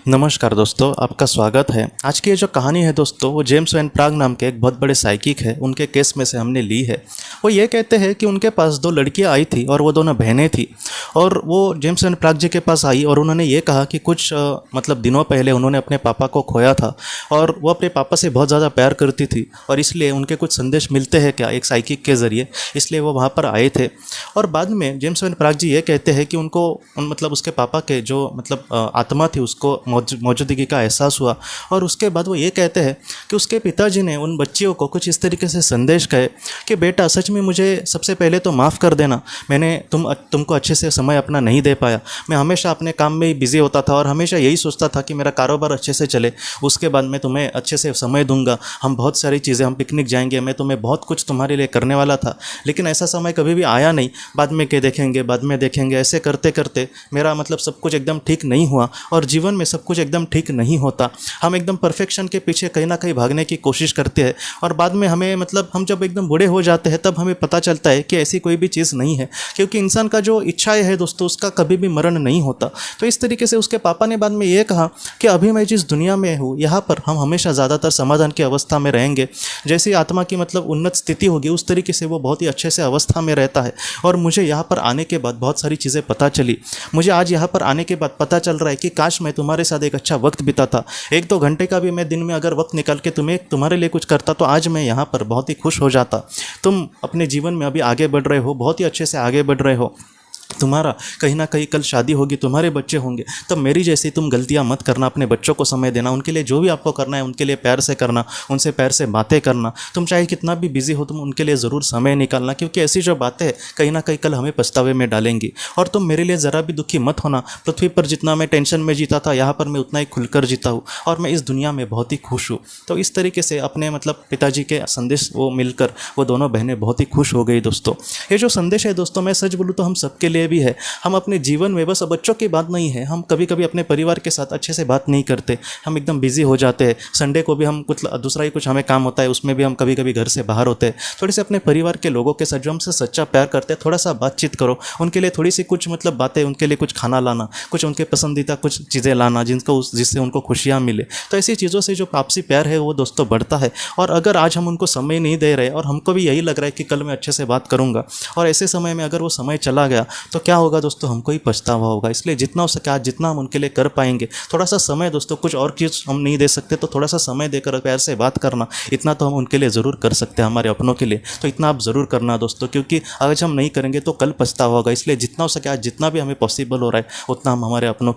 नमस्कार दोस्तों, आपका स्वागत है। आज की ये जो कहानी है दोस्तों, वो जेम्स वैन प्राग नाम के एक बहुत बड़े साइकिक है, उनके केस में से हमने ली है। वो ये कहते हैं कि उनके पास दो लड़कियां आई थी और वो दोनों बहनें थी। और वो जेम्स वैन प्राग जी के पास आई और उन्होंने ये कहा कि कुछ मतलब दिनों पहले उन्होंने अपने पापा को खोया था और वो अपने पापा से बहुत ज़्यादा प्यार करती थी और इसलिए उनके कुछ संदेश मिलते हैं क्या एक साइकिक के ज़रिए, इसलिए वो वहाँ पर आए थे। और बाद में जेम्स वैन प्राग जी ये कहते हैं कि उनको मतलब उसके पापा के जो मतलब आत्मा थी उसको मौजूदगी का एहसास हुआ। और उसके बाद वो ये कहते हैं कि उसके पिताजी ने उन बच्चियों को कुछ इस तरीके से संदेश कहे कि बेटा सच में मुझे सबसे पहले तो माफ़ कर देना, मैंने तुमको अच्छे से समय अपना नहीं दे पाया। मैं हमेशा अपने काम में ही बिज़ी होता था और हमेशा यही सोचता था कि मेरा कारोबार अच्छे से चले, उसके बाद मैं तुम्हें अच्छे से समय दूंगा, हम बहुत सारी चीज़ें, हम पिकनिक जाएंगे, मैं तुम्हें बहुत कुछ तुम्हारे लिए करने वाला था। लेकिन ऐसा समय कभी भी आया नहीं, बाद में के देखेंगे, बाद में देखेंगे, ऐसे करते करते मेरा मतलब सब कुछ एकदम ठीक नहीं हुआ। और जीवन में सब कुछ एकदम ठीक नहीं होता, हम एकदम परफेक्शन के पीछे कहीं ना कहीं भागने की कोशिश करते हैं और बाद में हमें मतलब हम जब एकदम बूढ़े हो जाते हैं तब हमें पता चलता है कि ऐसी कोई भी चीज़ नहीं है, क्योंकि इंसान का जो इच्छाएं है दोस्तों उसका कभी भी मरण नहीं होता। तो इस तरीके से उसके पापा ने बाद में ये कहा कि अभी मैं जिस दुनिया में हूँ यहाँ पर हम हमेशा ज़्यादातर समाधान की अवस्था में रहेंगे। जैसी आत्मा की मतलब उन्नत स्थिति होगी उस तरीके से वो बहुत ही अच्छे से अवस्था में रहता है। और मुझे यहाँ पर आने के बाद बहुत सारी चीज़ें पता चली, मुझे आज यहाँ पर आने के बाद पता चल रहा है कि काश मैं तुम्हारे साथ एक अच्छा वक्त बिताता, 1-2 घंटे का भी मैं दिन में अगर वक्त निकाल के तुम्हारे लिए कुछ करता तो आज मैं यहाँ पर बहुत ही खुश हो जाता। तुम अपने जीवन में अभी आगे बढ़ रहे हो, बहुत ही अच्छे से आगे बढ़ रहे हो, तुम्हारा कहीं ना कहीं कल शादी होगी, तुम्हारे बच्चे होंगे, तब मेरी जैसी तुम गलतियां मत करना। अपने बच्चों को समय देना, उनके लिए जो भी आपको करना है उनके लिए प्यार से करना, उनसे प्यार से बातें करना। तुम चाहे कितना भी बिजी हो तुम उनके लिए ज़रूर समय निकालना, क्योंकि ऐसी जो बातें हैं कहीं ना कहीं कल हमें पछतावे में डालेंगी। और तुम मेरे लिए ज़रा भी दुखी मत होना, पृथ्वी पर जितना मैं टेंशन में जीता था यहाँ पर मैं उतना ही खुलकर जीता हूँ और मैं इस दुनिया में बहुत ही खुश हूँ। तो इस तरीके से अपने मतलब पिताजी के संदेश वो मिलकर वो दोनों बहनें बहुत ही खुश हो गई दोस्तों। ये जो संदेश है दोस्तों, मैं सच बोलूँ तो हम सबके लिए भी है। हम अपने जीवन में बस बच्चों की बात नहीं है, हम कभी कभी अपने परिवार के साथ अच्छे से बात नहीं करते, हम एकदम बिजी हो जाते हैं। संडे को भी हम कुछ दूसरा ही कुछ हमें काम होता है, उसमें भी हम कभी कभी घर से बाहर होते हैं। थोड़ी सी अपने परिवार के लोगों के साथ जो हमसे सच्चा प्यार करते हैं थोड़ा सा बातचीत करो, उनके लिए थोड़ी सी कुछ मतलब बातें, उनके लिए कुछ खाना लाना, कुछ उनके पसंदीदा कुछ चीज़ें लाना जिससे उनको खुशियाँ मिले। तो ऐसी चीज़ों से जो आपसी प्यार है वो दोस्तों बढ़ता है। और अगर आज हम उनको समय नहीं दे रहे और हमको भी यही लग रहा है कि कल मैं अच्छे से बात करूँगा और ऐसे समय में अगर वो समय चला गया तो क्या होगा दोस्तों, हमको ही पछतावा होगा। इसलिए जितना हो सके आज जितना हम उनके लिए कर पाएंगे, थोड़ा सा समय दोस्तों, कुछ और चीज़ हम नहीं दे सकते तो थोड़ा सा समय देकर प्यार से बात करना, इतना तो हम उनके लिए ज़रूर कर सकते हैं, हमारे अपनों के लिए। तो इतना आप ज़रूर करना दोस्तों, क्योंकि आज हम नहीं करेंगे तो कल पछतावा होगा। इसलिए जितना हो सके आज जितना भी हमें पॉसिबल हो रहा है उतना हम हमारे अपनों